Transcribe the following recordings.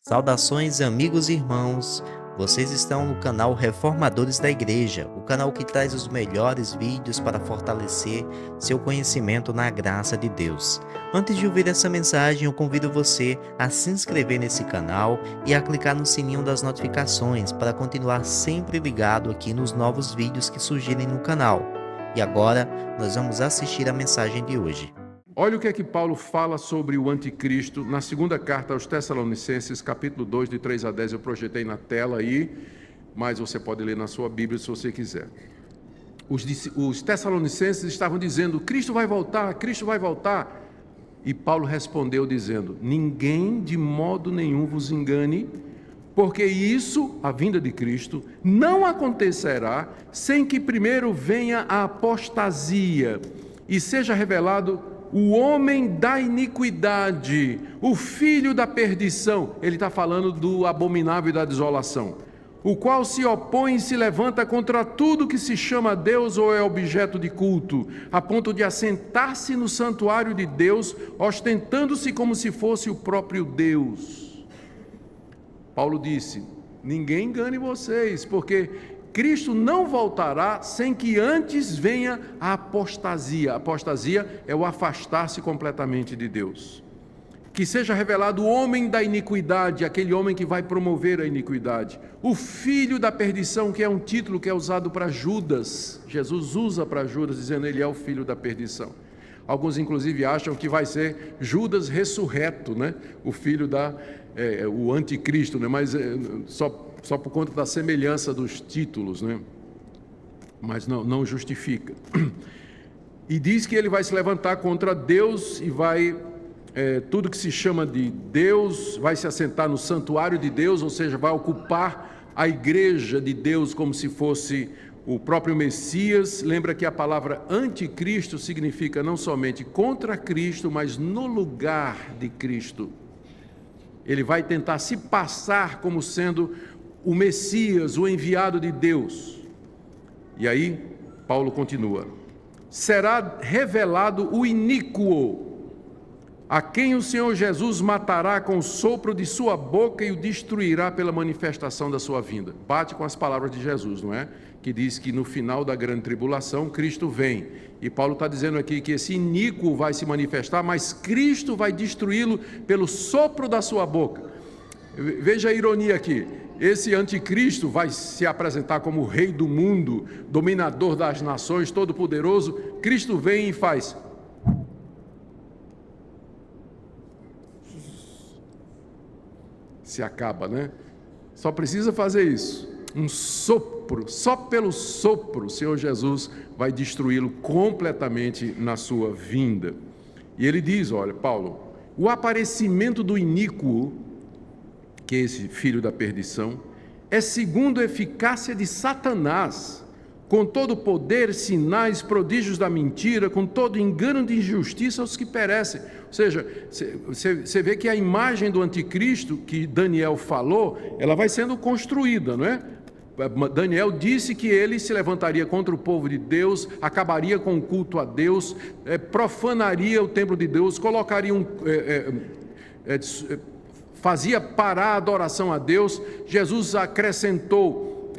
Saudações, amigos e irmãos. Vocês estão no canal Reformadores da Igreja, o canal que traz os melhores vídeos para fortalecer seu conhecimento na graça de Deus. Antes de ouvir essa mensagem, eu convido você a se inscrever nesse canal e a clicar no sininho das notificações para continuar sempre ligado aqui nos novos vídeos que surgirem no canal. E agora, nós vamos assistir a mensagem de hoje. Olha o que é que Paulo fala sobre o anticristo na segunda carta aos Tessalonicenses, capítulo 2, de 3 a 10. Eu projetei na tela aí, mas você pode ler na sua Bíblia se você quiser. Os Tessalonicenses estavam dizendo: Cristo vai voltar, Cristo vai voltar. E Paulo respondeu dizendo: ninguém de modo nenhum vos engane, porque isso, a vinda de Cristo, não acontecerá sem que primeiro venha a apostasia e seja revelado o homem da iniquidade, o filho da perdição. Ele está falando do abominável e da desolação, o qual se opõe e se levanta contra tudo que se chama Deus ou é objeto de culto, a ponto de assentar-se no santuário de Deus, ostentando-se como se fosse o próprio Deus. Paulo disse: ninguém engane vocês, porque Cristo não voltará sem que antes venha a apostasia. A apostasia é o afastar-se completamente de Deus. Que seja revelado o homem da iniquidade, aquele homem que vai promover a iniquidade. O filho da perdição, que é um título que é usado para Judas. Jesus usa para Judas, dizendo ele é o filho da perdição. Alguns inclusive acham que vai ser Judas ressurreto, né? O filho o anticristo, né? Mas só por conta da semelhança dos títulos, né? Mas não justifica. E diz que ele vai se levantar contra Deus e vai, tudo que se chama de Deus, vai se assentar no santuário de Deus, ou seja, vai ocupar a igreja de Deus como se fosse o próprio Messias. Lembra que a palavra anticristo significa não somente contra Cristo, mas no lugar de Cristo. Ele vai tentar se passar como sendo o Messias, o enviado de Deus. E aí, Paulo continua: será revelado o iníquo, a quem o Senhor Jesus matará com o sopro de sua boca e o destruirá pela manifestação da sua vinda. Bate com as palavras de Jesus, não é? Que diz que no final da grande tribulação, Cristo vem. E Paulo está dizendo aqui que esse iníquo vai se manifestar, mas Cristo vai destruí-lo pelo sopro da sua boca. Veja a ironia aqui. Esse anticristo vai se apresentar como o rei do mundo, dominador das nações, todo-poderoso. Cristo vem e faz... se acaba, né? Só precisa fazer isso. Um sopro, só pelo sopro, o Senhor Jesus vai destruí-lo completamente na sua vinda. E ele diz, olha, Paulo, o aparecimento do iníquo, que é esse filho da perdição, é segundo a eficácia de Satanás, com todo poder, sinais, prodígios da mentira, com todo engano de injustiça aos que perecem. Ou seja, você vê que a imagem do anticristo que Daniel falou, ela vai sendo construída, não é? Daniel disse que ele se levantaria contra o povo de Deus, acabaria com o culto a Deus, profanaria o templo de Deus, colocaria fazia parar a adoração a Deus. Jesus acrescentou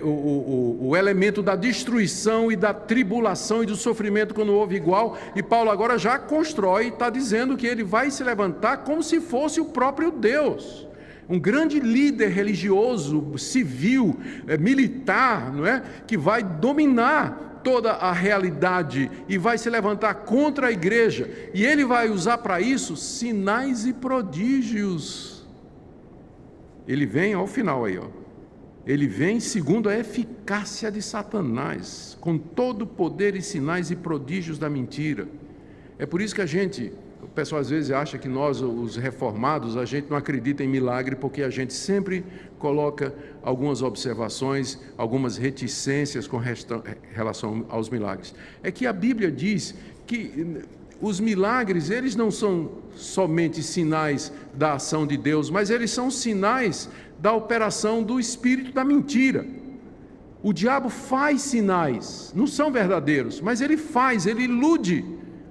o elemento da destruição e da tribulação e do sofrimento quando houve igual, e Paulo agora já constrói, está dizendo que ele vai se levantar como se fosse o próprio Deus, um grande líder religioso, civil, militar, não é? Que vai dominar toda a realidade e vai se levantar contra a igreja, e ele vai usar para isso sinais e prodígios. Ele vem ao final aí, ó. Ele vem segundo a eficácia de Satanás, com todo o poder e sinais e prodígios da mentira. É por isso que o pessoal às vezes acha que nós, os reformados, a gente não acredita em milagre, porque a gente sempre coloca algumas observações, algumas reticências com relação aos milagres. É que a Bíblia diz que os milagres, eles não são somente sinais da ação de Deus, mas eles são sinais da operação do espírito da mentira. O diabo faz sinais, não são verdadeiros, mas ele faz, ele ilude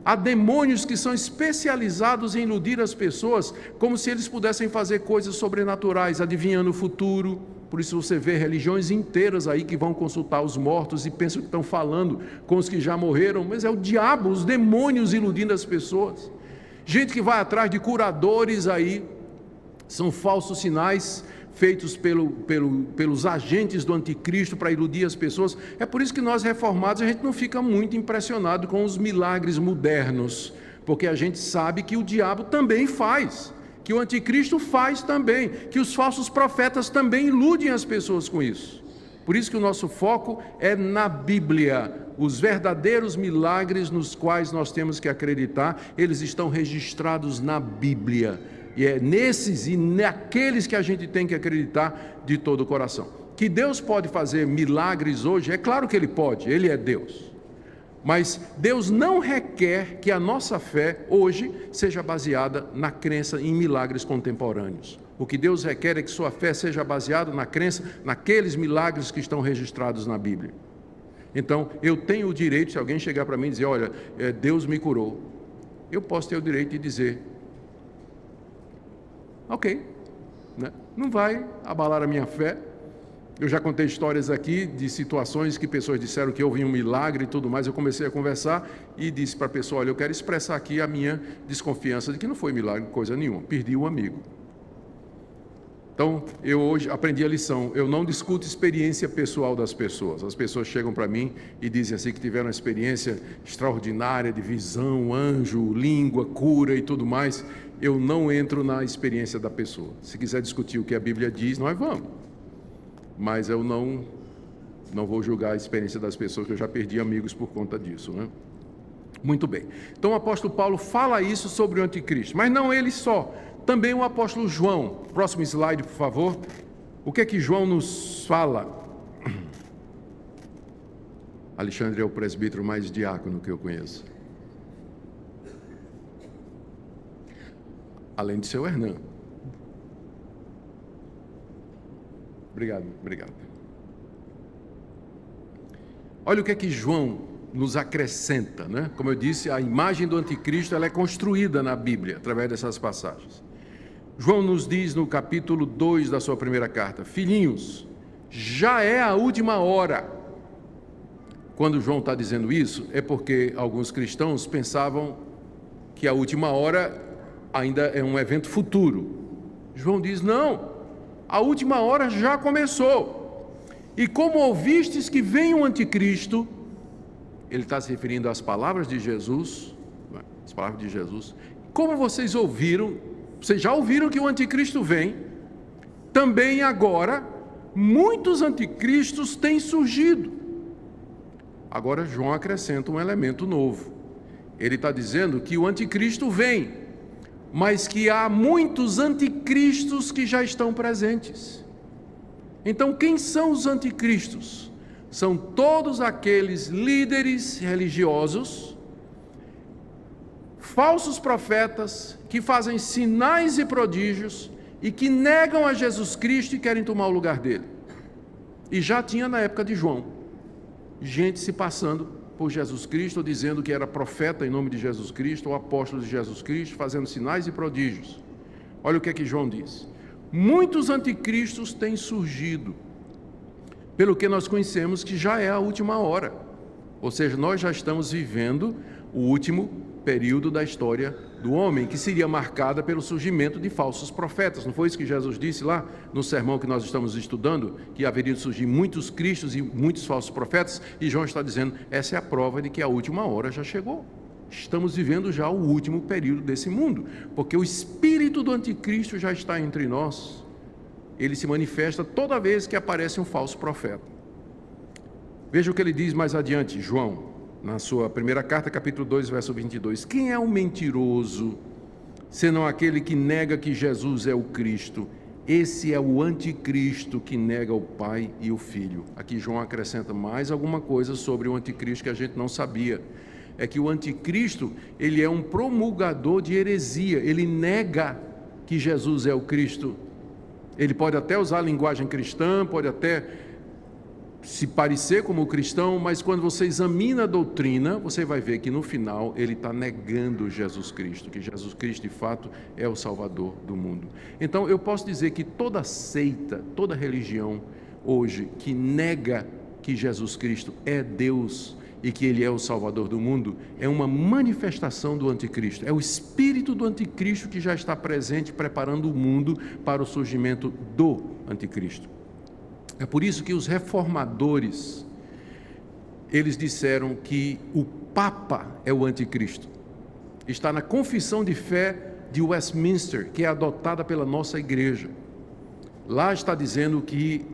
Há demônios que são especializados em iludir as pessoas, como se eles pudessem fazer coisas sobrenaturais, adivinhando o futuro. Por isso você vê religiões inteiras aí que vão consultar os mortos e pensam que estão falando com os que já morreram, mas é o diabo, os demônios iludindo as pessoas. Gente que vai atrás de curadores aí, são falsos sinais feitos pelos agentes do anticristo para iludir as pessoas. É por isso que nós reformados, a gente não fica muito impressionado com os milagres modernos, porque a gente sabe que o diabo também faz, que o anticristo faz também, que os falsos profetas também iludem as pessoas com isso. Por isso que o nosso foco é na Bíblia. Os verdadeiros milagres nos quais nós temos que acreditar, eles estão registrados na Bíblia. E é nesses e naqueles que a gente tem que acreditar de todo o coração. Que Deus pode fazer milagres hoje, é claro que Ele pode, Ele é Deus. Mas Deus não requer que a nossa fé hoje seja baseada na crença em milagres contemporâneos. O que Deus requer é que sua fé seja baseada na crença naqueles milagres que estão registrados na Bíblia. Então, eu tenho o direito, se alguém chegar para mim e dizer, olha, Deus me curou, eu posso ter o direito de dizer, ok, né? Não vai abalar a minha fé. Eu já contei histórias aqui de situações que pessoas disseram que houve um milagre e tudo mais. Eu comecei a conversar e disse para a pessoa, olha, eu quero expressar aqui a minha desconfiança de que não foi milagre, coisa nenhuma, perdi um amigo. Então, eu hoje aprendi a lição, eu não discuto experiência pessoal das pessoas. As pessoas chegam para mim e dizem assim que tiveram uma experiência extraordinária de visão, anjo, língua, cura e tudo mais. Eu não entro na experiência da pessoa. Se quiser discutir o que a Bíblia diz, nós vamos. Mas eu não vou julgar a experiência das pessoas, que eu já perdi amigos por conta disso, né? Muito bem. Então o apóstolo Paulo fala isso sobre o anticristo, mas não ele só. Também o apóstolo João. Próximo slide, por favor. O que é que João nos fala? Alexandre é o presbítero mais diácono que eu conheço. Além de ser o Hernan. Obrigado. Olha o que é que João nos acrescenta, né? Como eu disse, a imagem do anticristo ela é construída na Bíblia, através dessas passagens. João nos diz no capítulo 2 da sua primeira carta, filhinhos, já é a última hora. Quando João está dizendo isso, é porque alguns cristãos pensavam que a última hora ainda é um evento futuro. João diz, não, a última hora já começou. E como ouvistes que vem um anticristo, ele está se referindo às palavras de Jesus, as palavras de Jesus. Como vocês já ouviram que o anticristo vem, também agora, muitos anticristos têm surgido. Agora João acrescenta um elemento novo. Ele está dizendo que o anticristo vem, mas que há muitos anticristos que já estão presentes. Então, quem são os anticristos? São todos aqueles líderes religiosos, falsos profetas, que fazem sinais e prodígios e que negam a Jesus Cristo e querem tomar o lugar dele. E já tinha na época de João, gente se passando por Jesus Cristo, dizendo que era profeta em nome de Jesus Cristo, ou apóstolo de Jesus Cristo, fazendo sinais e prodígios. Olha o que é que João diz. Muitos anticristos têm surgido, pelo que nós conhecemos que já é a última hora. Ou seja, nós já estamos vivendo o último período da história do homem, que seria marcada pelo surgimento de falsos profetas. Não foi isso que Jesus disse lá no sermão que nós estamos estudando, que haveria de surgir muitos cristos e muitos falsos profetas? E João está dizendo, essa é a prova de que a última hora já chegou. Estamos vivendo já o último período desse mundo, porque o espírito do anticristo já está entre nós. Ele se manifesta toda vez que aparece um falso profeta. Veja o que ele diz mais adiante, João, na sua primeira carta, capítulo 2, verso 22. Quem é o mentiroso, senão aquele que nega que Jesus é o Cristo? Esse é o anticristo que nega o Pai e o Filho. Aqui João acrescenta mais alguma coisa sobre o anticristo que a gente não sabia. É que o anticristo, ele é um promulgador de heresia, ele nega que Jesus é o Cristo. Ele pode até usar a linguagem cristã, pode até se parecer como cristão, mas quando você examina a doutrina, você vai ver que no final ele está negando Jesus Cristo, que Jesus Cristo de fato é o Salvador do mundo. Então eu posso dizer que toda seita, toda religião hoje que nega que Jesus Cristo é Deus e que Ele é o Salvador do mundo, é uma manifestação do anticristo, é o espírito do anticristo que já está presente, preparando o mundo para o surgimento do anticristo. É por isso que os reformadores, eles disseram que o Papa é o anticristo. Está na confissão de fé de Westminster, que é adotada pela nossa igreja. Lá está dizendo que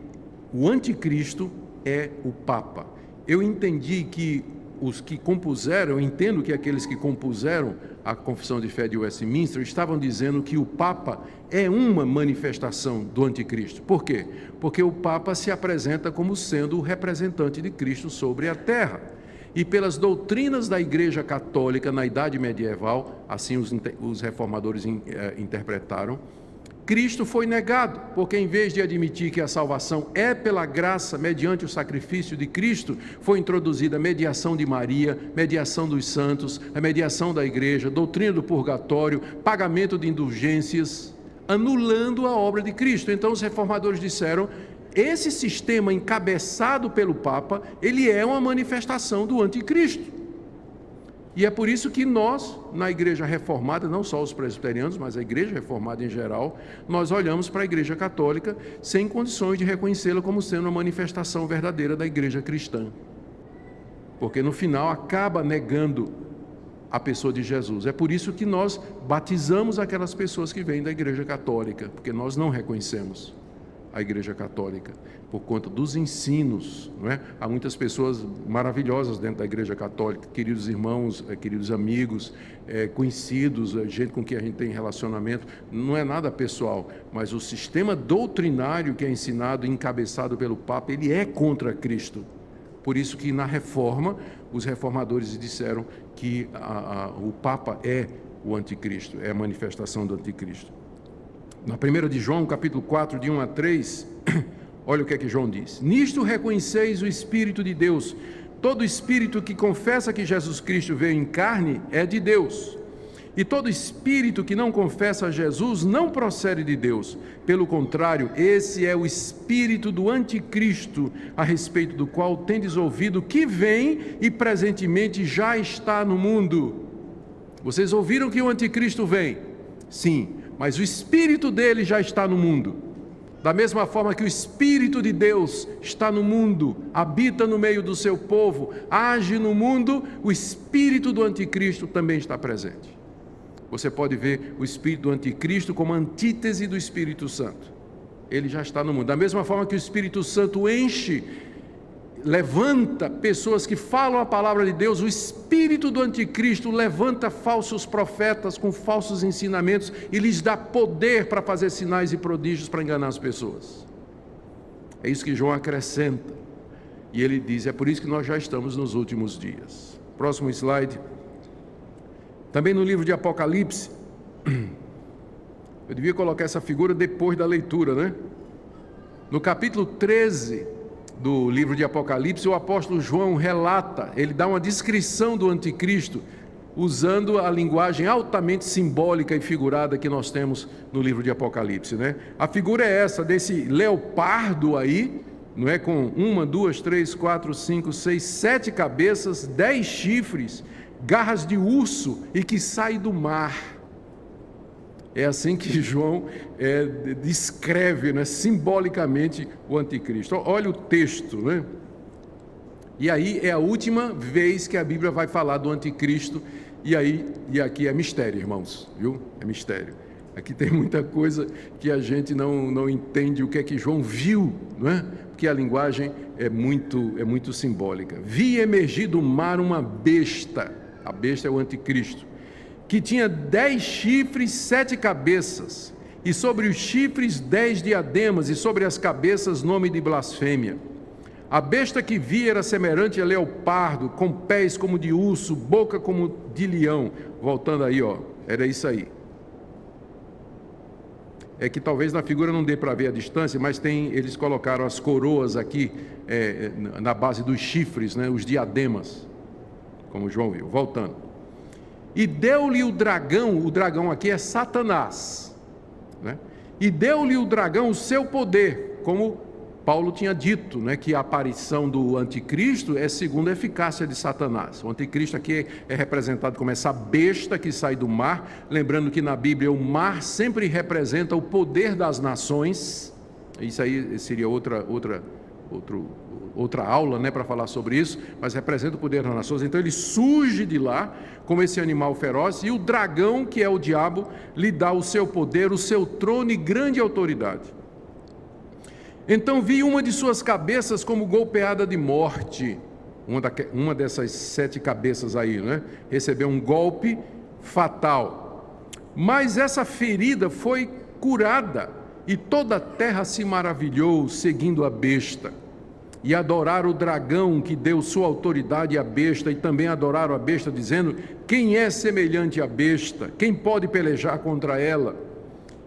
o anticristo é o Papa. Eu entendi que os que compuseram, eu entendo que aqueles que compuseram a confissão de fé de Westminster estavam dizendo que o Papa é uma manifestação do anticristo. Por quê? Porque o Papa se apresenta como sendo o representante de Cristo sobre a terra. E pelas doutrinas da Igreja Católica na Idade Medieval, assim os reformadores interpretaram, Cristo foi negado, porque em vez de admitir que a salvação é pela graça, mediante o sacrifício de Cristo, foi introduzida a mediação de Maria, mediação dos santos, a mediação da igreja, doutrina do purgatório, pagamento de indulgências, anulando a obra de Cristo. Então os reformadores disseram, esse sistema encabeçado pelo Papa, ele é uma manifestação do anticristo. E é por isso que nós, na igreja reformada, não só os presbiterianos, mas a igreja reformada em geral, nós olhamos para a igreja católica sem condições de reconhecê-la como sendo uma manifestação verdadeira da igreja cristã. Porque no final acaba negando a pessoa de Jesus. É por isso que nós batizamos aquelas pessoas que vêm da igreja católica, porque nós não reconhecemos a igreja católica, por conta dos ensinos, não é? Há muitas pessoas maravilhosas dentro da igreja católica, queridos irmãos, queridos amigos, conhecidos, gente com quem a gente tem relacionamento, não é nada pessoal, mas o sistema doutrinário que é ensinado e encabeçado pelo Papa, ele é contra Cristo. Por isso que na reforma, os reformadores disseram que o Papa é o anticristo, é a manifestação do anticristo. Na 1 de João, capítulo 4, de 1 a 3, olha o que é que João diz. Nisto reconheceis o Espírito de Deus. Todo espírito que confessa que Jesus Cristo veio em carne é de Deus. E todo espírito que não confessa Jesus não procede de Deus. Pelo contrário, esse é o espírito do anticristo, a respeito do qual tendes ouvido que vem e presentemente já está no mundo. Vocês ouviram que o anticristo vem? Sim. Mas o Espírito dele já está no mundo. Da mesma forma que o Espírito de Deus está no mundo, habita no meio do seu povo, age no mundo, o Espírito do Anticristo também está presente. Você pode ver o Espírito do Anticristo como antítese do Espírito Santo. Ele já está no mundo. Da mesma forma que o Espírito Santo levanta pessoas que falam a palavra de Deus, o espírito do anticristo levanta falsos profetas com falsos ensinamentos e lhes dá poder para fazer sinais e prodígios para enganar as pessoas. É isso que João acrescenta. E ele diz, é por isso que nós já estamos nos últimos dias. Próximo slide. Também no livro de Apocalipse, eu devia colocar essa figura depois da leitura, né? No capítulo 13 do livro de Apocalipse, o apóstolo João relata, ele dá uma descrição do anticristo, usando a linguagem altamente simbólica e figurada que nós temos no livro de Apocalipse, né? A figura é essa, desse leopardo aí, não é, com 1, 2, 3, 4, 5, 6, 7 cabeças, 10 chifres, garras de urso e que sai do mar. É assim que João descreve, né, simbolicamente o anticristo. Olha o texto, né? E aí é a última vez que a Bíblia vai falar do anticristo, e aqui é mistério, irmãos, viu? É mistério. Aqui tem muita coisa que a gente não entende o que é que João viu, não é? Porque a linguagem é muito simbólica. Vi emergir do mar uma besta, a besta é o anticristo, que tinha 10 chifres, 7 cabeças, e sobre os chifres 10 diademas, e sobre as cabeças nome de blasfêmia. A besta que vi era semelhante a leopardo, com pés como de urso, boca como de leão. Voltando aí, era isso aí. é que talvez na figura não dê para ver a distância, mas eles colocaram as coroas aqui na base dos chifres, né, os diademas, como João viu. Voltando. E deu-lhe o dragão aqui é Satanás, né? E deu-lhe o dragão o seu poder, como Paulo tinha dito, né, que a aparição do anticristo é segundo a eficácia de Satanás. O anticristo aqui é representado como essa besta que sai do mar. Lembrando que na Bíblia o mar sempre representa o poder das nações. Isso aí seria outra aula, né, para falar sobre isso, mas representa o poder das nações. Então ele surge de lá como esse animal feroz, e o dragão, que é o diabo, lhe dá o seu poder, o seu trono e grande autoridade. Então vi uma de suas cabeças como golpeada de morte. Uma dessas 7 cabeças aí, né? Recebeu um golpe fatal. Mas essa ferida foi curada, e toda a terra se maravilhou, seguindo a besta. E adoraram o dragão, que deu sua autoridade à besta, e também adoraram a besta, dizendo: quem é semelhante à besta? Quem pode pelejar contra ela?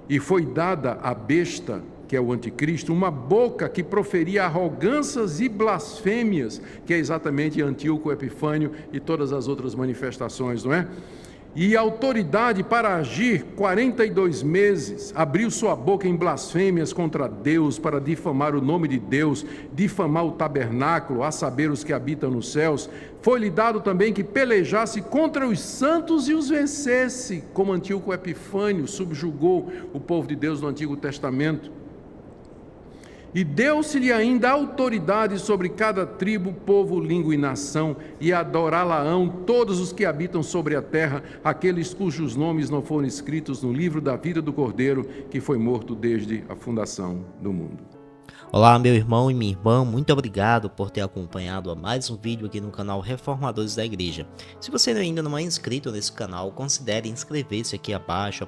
E foi dada à besta, que é o anticristo, uma boca que proferia arrogâncias e blasfêmias, que é exatamente Antíoco Epifânio e todas as outras manifestações, não é? E autoridade para agir 42 meses, abriu sua boca em blasfêmias contra Deus, para difamar o nome de Deus, difamar o tabernáculo, a saber, os que habitam nos céus. Foi-lhe dado também que pelejasse contra os santos e os vencesse, como Antíoco Epifânio subjugou o povo de Deus no Antigo Testamento. E deu-se-lhe ainda autoridade sobre cada tribo, povo, língua e nação, e adorá-la-ão todos os que habitam sobre a terra, aqueles cujos nomes não foram escritos no livro da vida do Cordeiro, que foi morto desde a fundação do mundo. Olá, meu irmão e minha irmã, muito obrigado por ter acompanhado a mais um vídeo aqui no canal Reformadores da Igreja. Se você ainda não é inscrito nesse canal, considere inscrever-se aqui abaixo,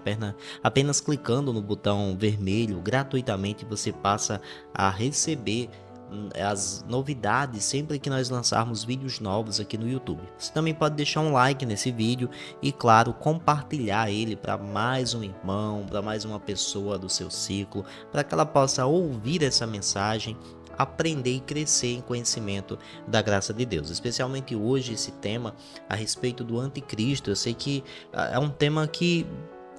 apenas clicando no botão vermelho. Gratuitamente você passa a receber as novidades sempre que nós lançarmos vídeos novos aqui no YouTube. Você também pode deixar um like nesse vídeo e, claro, compartilhar ele para mais um irmão, para mais uma pessoa do seu ciclo, para que ela possa ouvir essa mensagem, aprender e crescer em conhecimento da graça de Deus. Especialmente hoje, esse tema a respeito do anticristo. Eu sei que é um tema que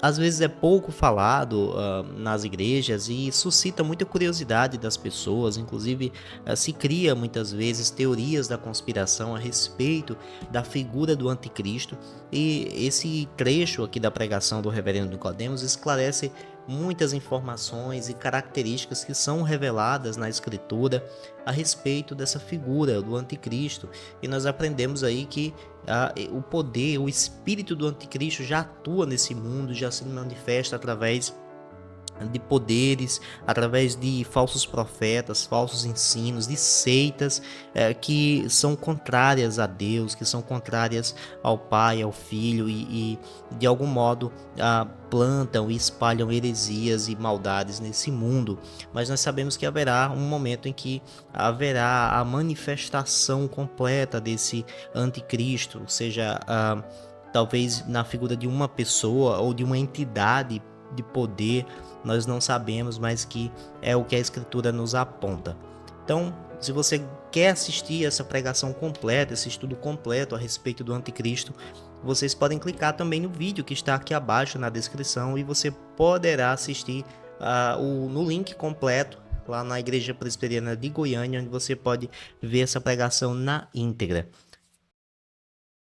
às vezes é pouco falado nas igrejas e suscita muita curiosidade das pessoas. Inclusive se cria muitas vezes teorias da conspiração a respeito da figura do anticristo, e esse trecho aqui da pregação do reverendo Nicodemos esclarece muitas informações e características que são reveladas na escritura a respeito dessa figura do anticristo. E nós aprendemos aí que o poder, o espírito do anticristo já atua nesse mundo, já se manifesta através de poderes, através de falsos profetas, falsos ensinos, de seitas que são contrárias a Deus, que são contrárias ao Pai, ao Filho, e de algum modo plantam e espalham heresias e maldades nesse mundo. Mas nós sabemos que haverá um momento em que haverá a manifestação completa desse anticristo, ou seja, talvez na figura de uma pessoa ou de uma entidade de poder, nós não sabemos, mas que é o que a Escritura nos aponta. Então, se você quer assistir essa pregação completa, esse estudo completo a respeito do anticristo, vocês podem clicar também no vídeo que está aqui abaixo na descrição, e você poderá assistir no link completo lá na Igreja Presbiteriana de Goiânia, onde você pode ver essa pregação na íntegra.